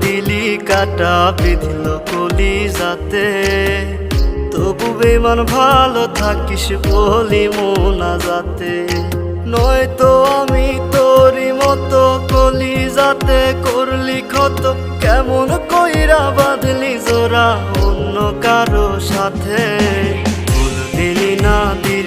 দিলি কাটা বিঁধল কলি যাতে, তবু বেমান ভালো থাকিস বলি মোনা যাতে। নয়তো আমি তোরই মতো কলি যাতে করলি ক্ষত, কেমন কইরা বাঁধলি জোড়া অন্য কারো সাথে। ভুল দিলি না দিলি